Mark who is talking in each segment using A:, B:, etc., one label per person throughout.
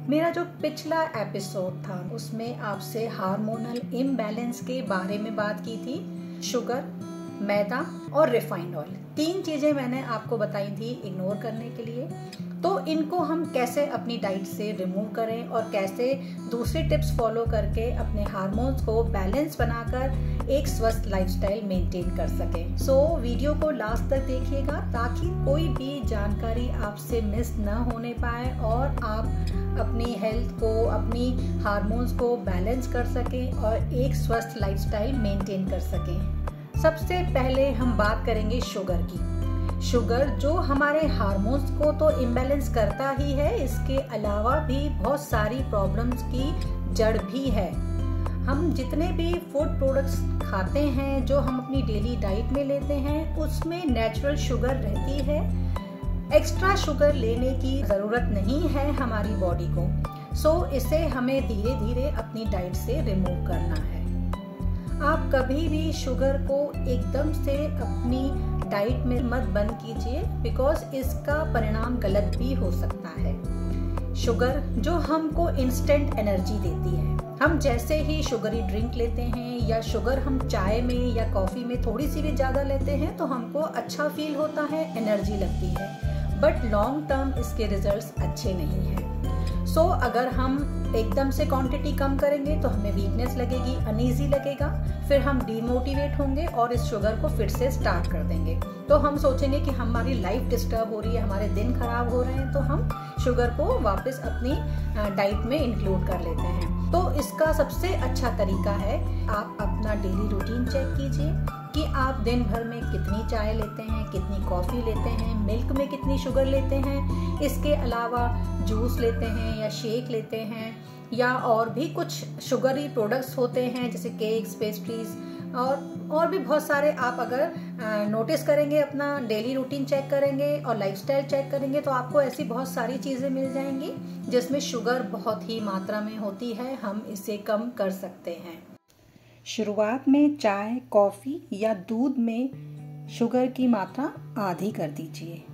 A: मेरा जो पिछला एपिसोड था उसमें आपसे हार्मोनल इम्बैलेंस के बारे में बात की थी। शुगर, मैदा और रिफाइंड ऑयल, 3 चीजें मैंने आपको बताई थी इग्नोर करने के लिए। तो इनको हम कैसे अपनी डाइट से रिमूव करें और कैसे दूसरे टिप्स फॉलो करके अपने हार्मोन्स को बैलेंस बनाकर एक स्वस्थ लाइफस्टाइल मेंटेन कर सकें। सो वीडियो को लास्ट तक देखिएगा ताकि कोई भी जानकारी आपसे मिस न होने पाए और आप अपनी हेल्थ को, अपनी हार्मोन्स को बैलेंस कर सकें और एक स्वस्थ लाइफस्टाइल मेंटेन कर सकें। सबसे पहले हम बात करेंगे शुगर की। शुगर जो हमारे हार्मोन्स को तो इम्बैलेंस करता ही है, इसके अलावा भी बहुत सारी प्रॉब्लम्स की जड़ भी है। हम जितने भी फूड प्रोडक्ट्स खाते हैं, जो हम अपनी डेली डाइट में लेते हैं, उसमें नेचुरल शुगर रहती है। एक्स्ट्रा शुगर लेने की ज़रूरत नहीं है हमारी बॉडी को। सो इसे हमें धीरे धीरे अपनी डाइट से रिमूव करना है। आप कभी भी शुगर को एकदम से अपनी डाइट में मत बंद कीजिए, बिकॉज इसका परिणाम गलत भी हो सकता है। शुगर जो हमको इंस्टेंट एनर्जी देती है, हम जैसे ही शुगरी ड्रिंक लेते हैं या शुगर हम चाय में या कॉफ़ी में थोड़ी सी भी ज़्यादा लेते हैं तो हमको अच्छा फील होता है, एनर्जी लगती है, बट लॉन्ग टर्म इसके रिजल्ट्स अच्छे नहीं हैं। सो अगर हम एकदम से क्वांटिटी कम करेंगे तो हमें वीकनेस लगेगी, अनईजी लगेगा, फिर हम डीमोटिवेट होंगे और इस शुगर को फिर से स्टार्ट कर देंगे। तो हम सोचेंगे कि हमारी लाइफ डिस्टर्ब हो रही है, हमारे दिन खराब हो रहे हैं, तो हम शुगर को वापस अपनी डाइट में इंक्लूड कर लेते हैं। तो इसका सबसे अच्छा तरीका है, आप अपना डेली रूटीन चेक कीजिए कि आप दिन भर में कितनी चाय लेते हैं, कितनी कॉफ़ी लेते हैं, मिल्क में कितनी शुगर लेते हैं, इसके अलावा जूस लेते हैं या शेक लेते हैं या और भी कुछ शुगरी प्रोडक्ट्स होते हैं जैसे केक्स, पेस्ट्रीज और भी बहुत सारे। आप अगर नोटिस करेंगे, अपना डेली रूटीन चेक करेंगे और लाइफस्टाइल चेक करेंगे तो आपको ऐसी बहुत सारी चीज़ें मिल जाएंगी जिसमें शुगर बहुत ही मात्रा में होती है। हम इसे कम कर सकते हैं। शुरुआत में चाय, कॉफ़ी या दूध में शुगर की मात्रा आधी कर दीजिए।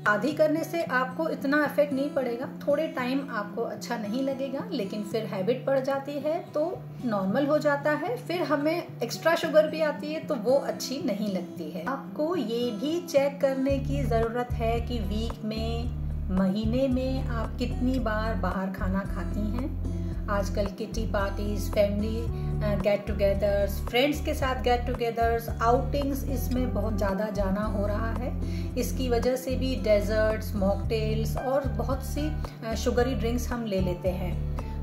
A: आधी करने से आपको इतना इफेक्ट नहीं पड़ेगा, थोड़े टाइम आपको अच्छा नहीं लगेगा, लेकिन फिर हैबिट पड़ जाती है तो नॉर्मल हो जाता है। फिर हमें एक्स्ट्रा शुगर भी आती है तो वो अच्छी नहीं लगती है। आपको ये भी चेक करने की ज़रूरत है कि वीक में, महीने में आप कितनी बार बाहर खाना खाती हैं। आजकल kitty parties, family get togethers, friends के साथ गेट टुगेदर्स, आउटिंग्स, इसमें बहुत ज़्यादा जाना हो रहा है। इसकी वजह से भी डेजर्ट्स, मॉकटेल्स और बहुत सी शुगरी ड्रिंक्स हम ले लेते हैं।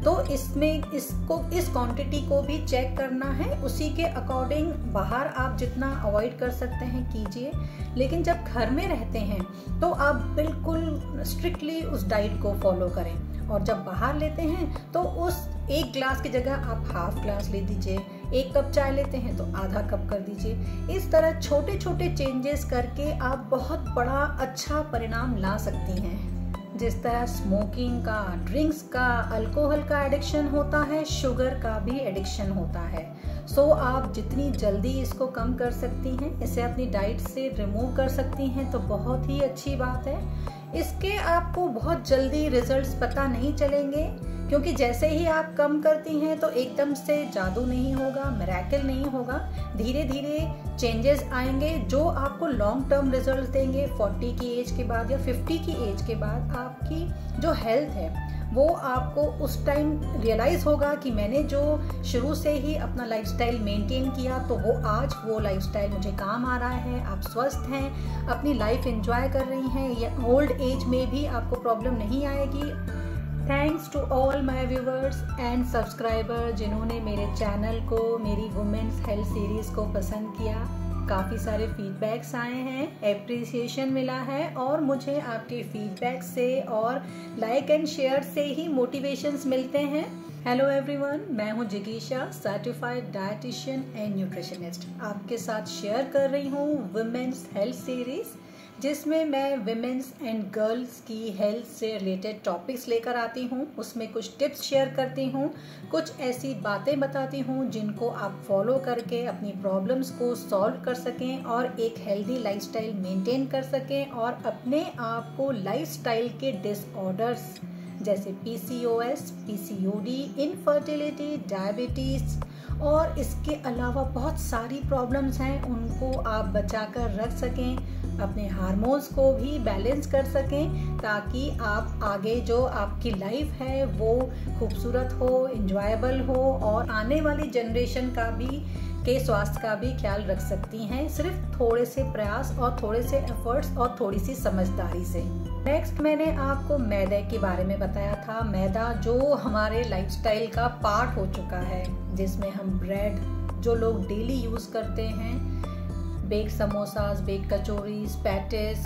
A: तो इसमें इस क्वांटिटी को भी चेक करना है। उसी के अकॉर्डिंग बाहर आप जितना अवॉइड कर सकते हैं कीजिए, लेकिन जब घर में रहते हैं तो आप बिल्कुल स्ट्रिक्टली उस डाइट को फॉलो करें। और जब बाहर लेते हैं तो उस 1 ग्लास की जगह आप हाफ ग्लास ले दीजिए। 1 कप चाय लेते हैं तो आधा कप कर दीजिए। इस तरह छोटे छोटे चेंजेस करके आप बहुत बड़ा अच्छा परिणाम ला सकती हैं। जिस तरह स्मोकिंग का, ड्रिंक्स का, अल्कोहल का एडिक्शन होता है, शुगर का भी एडिक्शन होता है। सो आप जितनी जल्दी इसको कम कर सकती हैं, इसे अपनी डाइट से रिमूव कर सकती हैं तो बहुत ही अच्छी बात है। इसके आपको बहुत जल्दी रिजल्ट्स पता नहीं चलेंगे, क्योंकि जैसे ही आप कम करती हैं तो एकदम से जादू नहीं होगा, मिरेकल नहीं होगा। धीरे धीरे चेंजेस आएंगे जो आपको लॉन्ग टर्म रिजल्ट देंगे। 40 की एज के बाद या 50 की एज के बाद आपकी जो हेल्थ है वो आपको उस टाइम रियलाइज होगा कि मैंने जो शुरू से ही अपना लाइफस्टाइल मेंटेन किया तो वो आज वो लाइफस्टाइल मुझे काम आ रहा है। आप स्वस्थ हैं, अपनी लाइफ एंजॉय कर रही हैं, या ओल्ड एज में भी आपको प्रॉब्लम नहीं आएगी। Thanks to all my viewers and subscriber जिन्होंने मेरे चैनल को, मेरी वुमेन्स हेल्थ सीरीज को पसंद किया। काफ़ी सारे फीडबैक्स आए हैं, एप्रिसिएशन मिला है और मुझे आपके फीडबैक से और लाइक एंड शेयर से ही मोटिवेशंस मिलते हैं। हेलो एवरीवन, मैं हूं जिगीशा, सर्टिफाइड डाइटिशियन एंड न्यूट्रिशनिस्ट। आपके साथ शेयर कर रही हूं वुमेन्स हेल्थ सीरीज, जिसमें मैं विमेंस एंड गर्ल्स की हेल्थ से रिलेटेड टॉपिक्स लेकर आती हूँ। उसमें कुछ टिप्स शेयर करती हूँ, कुछ ऐसी बातें बताती हूँ जिनको आप फॉलो करके अपनी प्रॉब्लम्स को सॉल्व कर सकें और एक हेल्दी लाइफस्टाइल मेंटेन कर सकें और अपने आप को लाइफस्टाइल के डिसऑर्डर्स जैसे PCOS, PCOD, इनफर्टिलिटी, डायबिटीज और इसके अलावा बहुत सारी प्रॉब्लम्स हैं, उनको आप बचा कर रख सकें, अपने हार्मोन्स को भी बैलेंस कर सकें, ताकि आप आगे जो आपकी लाइफ है वो खूबसूरत हो, इंजॉयबल हो और आने वाली जनरेशन के स्वास्थ्य का भी ख्याल रख सकती हैं, सिर्फ थोड़े से प्रयास और थोड़े से एफर्ट्स और थोड़ी सी समझदारी से। नेक्स्ट मैंने आपको मैदे के बारे में बताया था। मैदा जो हमारे लाइफस्टाइल का पार्ट हो चुका है, जिसमें हम ब्रेड जो लोग डेली यूज करते हैं, bake samosas, bake kachoris, patties,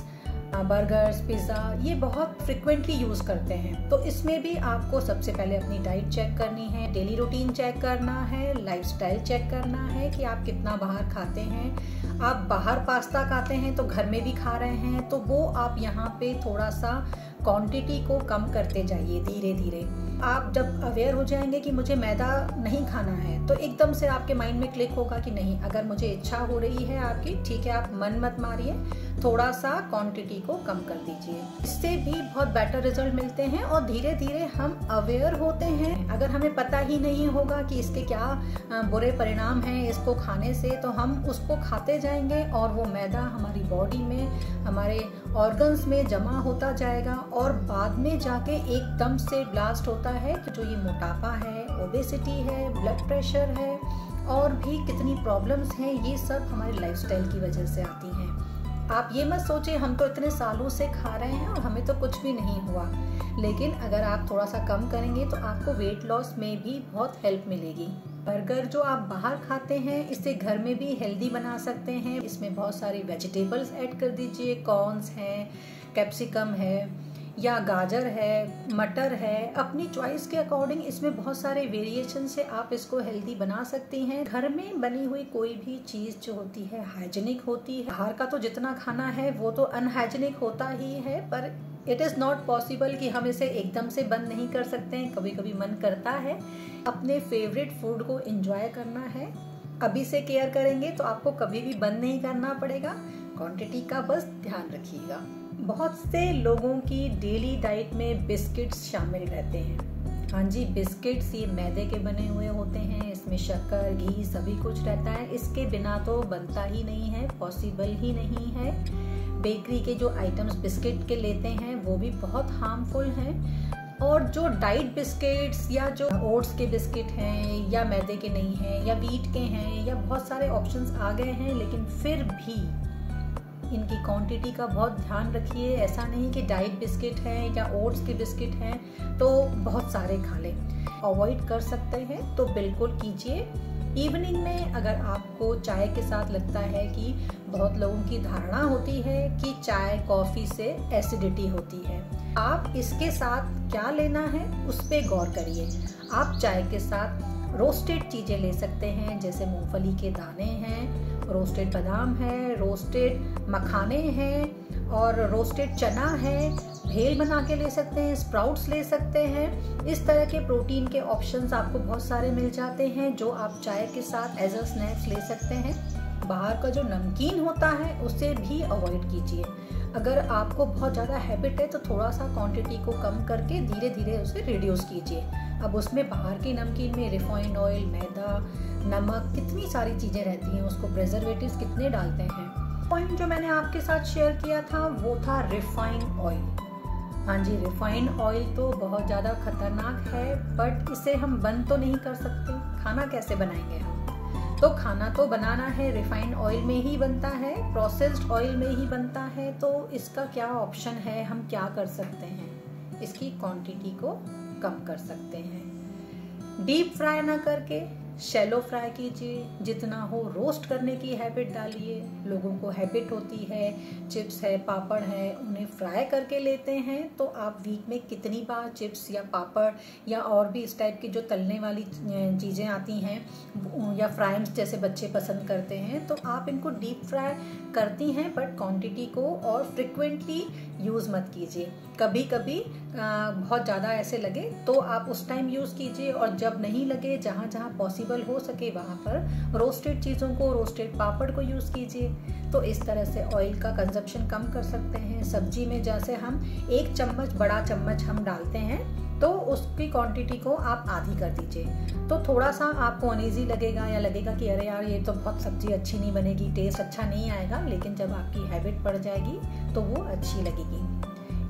A: burgers, pizza, ये बहुत फ्रिक्वेंटली यूज़ करते हैं। तो इसमें भी आपको सबसे पहले अपनी डाइट चेक करनी है, डेली रूटीन चेक करना है, लाइफस्टाइल चेक करना है कि आप कितना बाहर खाते हैं। आप बाहर पास्ता खाते हैं तो घर में भी खा रहे हैं, तो वो आप यहाँ पे थोड़ा सा क्वांटिटी को कम करते जाइए धीरे धीरे। आप जब अवेयर हो जाएंगे कि मुझे मैदा नहीं खाना है, तो एकदम से आपके माइंड में क्लिक होगा कि नहीं, अगर मुझे इच्छा हो रही है आपकी, ठीक है, आप मन मत मारिए, थोड़ा सा क्वांटिटी को कम कर दीजिए। इससे भी बहुत बेटर रिजल्ट मिलते हैं और धीरे धीरे हम अवेयर होते हैं। अगर हमें पता ही नहीं होगा कि इसके क्या बुरे परिणाम हैं इसको खाने से, तो हम उसको खाते जाएंगे और वो मैदा हमारी बॉडी में, हमारे ऑर्गन्स में जमा होता जाएगा और बाद में जाके एकदम से ब्लास्ट होता है कि जो ये मोटापा है, ओबेसिटी है, ब्लड प्रेशर है और भी कितनी प्रॉब्लम्स हैं, ये सब हमारे लाइफस्टाइल की वजह से आती हैं। आप ये मत सोचिए हम तो इतने सालों से खा रहे हैं और हमें तो कुछ भी नहीं हुआ, लेकिन अगर आप थोड़ा सा कम करेंगे तो आपको वेट लॉस में भी बहुत हेल्प मिलेगी। बर्गर जो आप बाहर खाते हैं, इसे घर में भी हेल्दी बना सकते हैं। इसमें बहुत सारी वेजिटेबल्स ऐड कर दीजिए, कॉर्न्स हैं, कैप्सिकम है या गाजर है, मटर है, अपनी चॉइस के अकॉर्डिंग इसमें बहुत सारे वेरिएशन से आप इसको हेल्दी बना सकती हैं। घर में बनी हुई कोई भी चीज़ जो होती है हाइजीनिक होती है। बाहर का तो जितना खाना है वो तो अनहाइजीनिक होता ही है, पर इट इज़ नॉट पॉसिबल कि हम इसे एकदम से बंद नहीं कर सकते हैं। कभी कभी मन करता है, अपने फेवरेट फूड को एंजॉय करना है। अभी से केयर करेंगे तो आपको कभी भी बंद नहीं करना पड़ेगा। क्वांटिटी का बस ध्यान रखिएगा। बहुत से लोगों की डेली डाइट में बिस्किट्स शामिल रहते हैं। हाँ जी, बिस्किट्स ये मैदे के बने हुए होते हैं, इसमें शक्कर, घी सभी कुछ रहता है। इसके बिना तो बनता ही नहीं है, पॉसिबल ही नहीं है। बेकरी के जो आइटम्स बिस्किट के लेते हैं वो भी बहुत हार्मफुल हैं। और जो डाइट बिस्किट्स या जो ओट्स के बिस्किट हैं या मैदे के नहीं हैं या व्हीट के हैं या बहुत सारे ऑप्शंस आ गए हैं, लेकिन फिर भी इनकी क्वांटिटी का बहुत ध्यान रखिए। ऐसा नहीं कि डाइट बिस्किट है या ओट्स के बिस्किट हैं तो बहुत सारे खा लें। अवॉइड कर सकते हैं तो बिल्कुल कीजिए। इवनिंग में अगर आपको चाय के साथ लगता है कि बहुत लोगों की धारणा होती है कि चाय कॉफी से एसिडिटी होती है, आप इसके साथ क्या लेना है उस पे गौर करिए। आप चाय के साथ रोस्टेड चीजें ले सकते हैं, जैसे मूंगफली के दाने हैं, रोस्टेड बादाम है, रोस्टेड मखाने हैं और रोस्टेड चना है। भेल बना के ले सकते हैं, स्प्राउट्स ले सकते हैं। इस तरह के प्रोटीन के ऑप्शंस आपको बहुत सारे मिल जाते हैं जो आप चाय के साथ एज अ स्नैक्स ले सकते हैं। बाहर का जो नमकीन होता है उसे भी अवॉइड कीजिए। अगर आपको बहुत ज़्यादा हैबिट है तो थोड़ा सा क्वांटिटी को कम करके धीरे धीरे उसे रिड्यूस कीजिए। अब उसमें बाहर की नमकीन में रिफाइंड ऑयल, मैदा, नमक, कितनी सारी चीज़ें रहती हैं, उसको प्रिजर्वेटिव्स कितने डालते हैं। पॉइंट जो मैंने आपके साथ शेयर किया था वो था रिफाइंड ऑयल। हाँ जी, रिफाइंड ऑयल तो बहुत ज़्यादा खतरनाक है, बट इसे हम बंद तो नहीं कर सकते। खाना कैसे बनाएंगे हम? तो खाना तो बनाना है, रिफाइंड ऑयल में ही बनता है, प्रोसेस्ड ऑयल में ही बनता है। तो इसका क्या ऑप्शन है, हम क्या कर सकते हैं? इसकी क्वांटिटी को कम कर सकते हैं। डीप फ्राई ना करके शैलो फ्राई कीजिए, जितना हो रोस्ट करने की हैबिट डालिए। लोगों को हैबिट होती है, चिप्स है, पापड़ है, उन्हें फ्राई करके लेते हैं, तो आप वीक में कितनी बार चिप्स या पापड़ या और भी इस टाइप की जो तलने वाली चीज़ें आती हैं या फ्राइम्स जैसे बच्चे पसंद करते हैं, तो आप इनको डीप फ्राई करती हैं, बट क्वांटिटी को और फ्रिक्वेंटली यूज़ मत कीजिए। कभी कभी बहुत ज़्यादा ऐसे लगे तो आप उस टाइम यूज़ कीजिए, और जब नहीं लगे, जहाँ जहाँ पॉसिबल हो सके वहाँ पर रोस्टेड चीज़ों को, रोस्टेड पापड़ को यूज़ कीजिए। तो इस तरह से ऑयल का कंजप्शन कम कर सकते हैं। सब्जी में जैसे हम 1 चम्मच, बड़ा चम्मच हम डालते हैं, तो उसकी क्वांटिटी को आप आधी कर दीजिए। तो थोड़ा सा आपको अनईजी लगेगा या लगेगा कि अरे यार ये तो बहुत सब्जी अच्छी नहीं बनेगी, टेस्ट अच्छा नहीं आएगा, लेकिन जब आपकी हैबिट पड़ जाएगी तो वो अच्छी लगेगी।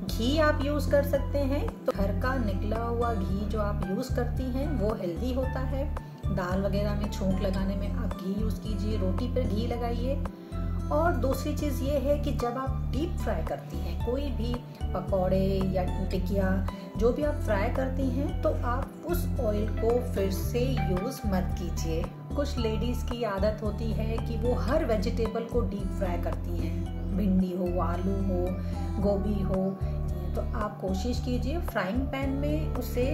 A: घी आप यूज़ कर सकते हैं, तो घर का निकला हुआ घी जो आप यूज़ करती हैं वो हेल्दी होता है। दाल वगैरह में छोंक लगाने में आप घी यूज़ कीजिए, रोटी पर घी लगाइए। और दूसरी चीज़ ये है कि जब आप डीप फ्राई करती हैं कोई भी पकौड़े या टिकिया जो भी आप फ्राई करती हैं, तो आप उस ऑयल को फिर से यूज़ मत कीजिए। कुछ लेडीज़ की आदत होती है कि वो हर वेजिटेबल को डीप फ्राई करती हैं, भिंडी हो, आलू हो, गोभी हो। तो आप कोशिश कीजिए फ्राइंग पैन में उसे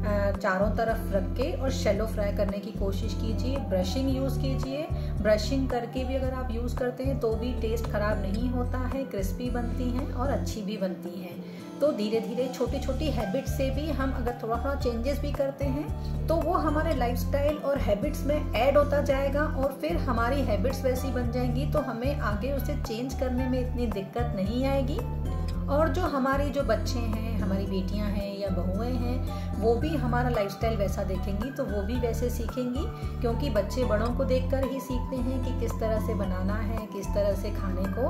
A: चारों तरफ रख के और शैलो फ्राई करने की कोशिश कीजिए। ब्रशिंग यूज़ कीजिए, ब्रशिंग करके भी अगर आप यूज़ करते हैं तो भी टेस्ट खराब नहीं होता है, क्रिस्पी बनती हैं और अच्छी भी बनती हैं। तो धीरे धीरे छोटी छोटी हैबिट से भी हम अगर थोड़ा थोड़ा चेंजेस भी करते हैं तो वो हमारे लाइफस्टाइल और हैबिट्स में ऐड होता जाएगा और फिर हमारी हैबिट्स वैसी बन जाएंगी, तो हमें आगे उसे चेंज करने में इतनी दिक्कत नहीं आएगी। और जो हमारी जो बच्चे हैं, हमारी बेटियां हैं या बहुएं हैं, वो भी हमारा लाइफस्टाइल वैसा देखेंगी तो वो भी वैसे सीखेंगी, क्योंकि बच्चे बड़ों को देखकर ही सीखते हैं कि किस तरह से बनाना है, किस तरह से खाने को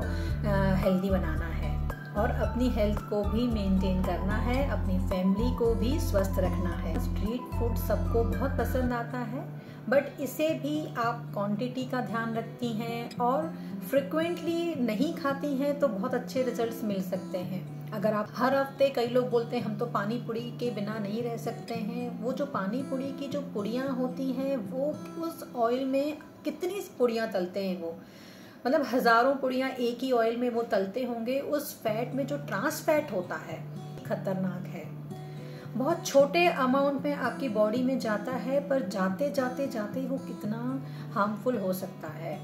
A: हेल्दी बनाना है और अपनी हेल्थ को भी मेंटेन करना है, अपनी फैमिली को भी स्वस्थ रखना है। स्ट्रीट फूड सबको बहुत पसंद आता है, बट इसे भी आप क्वांटिटी का ध्यान रखती हैं और फ्रिक्वेंटली नहीं खाती हैं तो बहुत अच्छे रिजल्ट्स मिल सकते हैं। अगर आप हर हफ्ते, कई लोग बोलते हैं हम तो पानी पूरी के बिना नहीं रह सकते हैं, वो जो पानी पूरी की जो पुड़ियाँ होती हैं वो उस ऑयल में कितनी पुड़ियाँ तलते हैं, वो मतलब हजारों पुड़ियाँ एक ही ऑयल में वो तलते होंगे। उस फैट में जो ट्रांस फैट होता है खतरनाक है, बहुत छोटे अमाउंट में आपकी बॉडी में जाता है, पर जाते जाते जाते वो कितना हार्मफुल हो सकता है।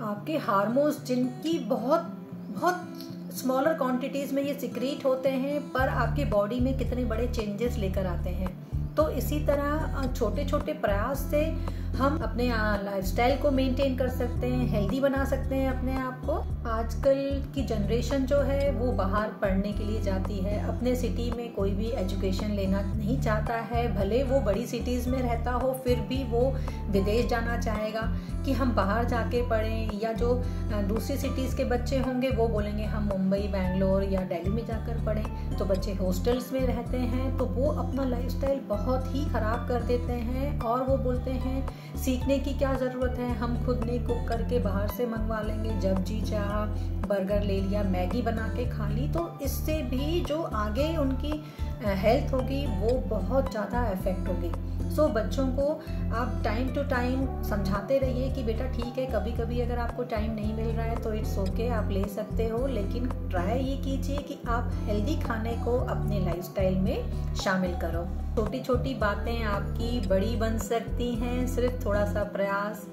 A: आपके हार्मोन्स जिनकी बहुत बहुत स्मॉलर क्वांटिटीज में ये सिक्रीट होते हैं, पर आपकी बॉडी में कितने बड़े चेंजेस लेकर आते हैं। तो इसी तरह छोटे छोटे प्रयास से हम अपने लाइफस्टाइल को मेंटेन कर सकते हैं, हेल्दी बना सकते हैं अपने आप को। आजकल की जनरेशन जो है वो बाहर पढ़ने के लिए जाती है, अपने सिटी में कोई भी एजुकेशन लेना नहीं चाहता है, भले वो बड़ी सिटीज़ में रहता हो फिर भी वो विदेश जाना चाहेगा कि हम बाहर जाके पढ़ें। या जो दूसरी सिटीज़ के बच्चे होंगे वो बोलेंगे हम मुंबई, बेंगलोर या दिल्ली में जाकर पढ़ें। तो बच्चे हॉस्टल्स में रहते हैं तो वो अपना लाइफस्टाइल बहुत ही ख़राब कर देते हैं और वो बोलते हैं सीखने की क्या ज़रूरत है, हम खुद नहीं कुक करके बाहर से मंगवा लेंगे, जब जी चाहा बर्गर ले लिया, मैगी बना के खा ली। तो इससे भी जो आगे उनकी हेल्थ होगी वो बहुत ज़्यादा इफेक्ट होगी। सो बच्चों को आप टाइम टू टाइम समझाते रहिए कि बेटा ठीक है, कभी कभी अगर आपको टाइम नहीं मिल रहा है तो इट्स ओके, आप ले सकते हो, लेकिन ट्राई ये कीजिए कि आप हेल्दी खाने को अपने लाइफस्टाइल में शामिल करो। छोटी छोटी बातें आपकी बड़ी बन सकती हैं, सिर्फ थोड़ा सा प्रयास,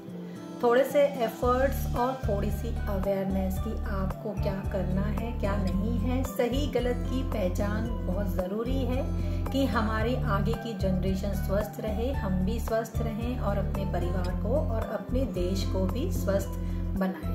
A: थोड़े से एफर्ट्स और थोड़ी सी अवेयरनेस कि आपको क्या करना है क्या नहीं है। सही गलत की पहचान बहुत ज़रूरी है कि हमारी आगे की जनरेशन स्वस्थ रहे, हम भी स्वस्थ रहें और अपने परिवार को और अपने देश को भी स्वस्थ बनाएं।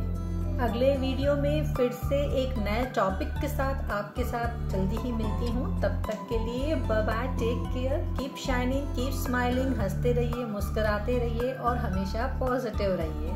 A: अगले वीडियो में फिर से एक नए टॉपिक के साथ आपके साथ जल्दी ही मिलती हूँ। तब तक के लिए bye bye, take care, keep shining, keep smiling, हंसते रहिए, मुस्कुराते रहिए और हमेशा पॉजिटिव रहिए।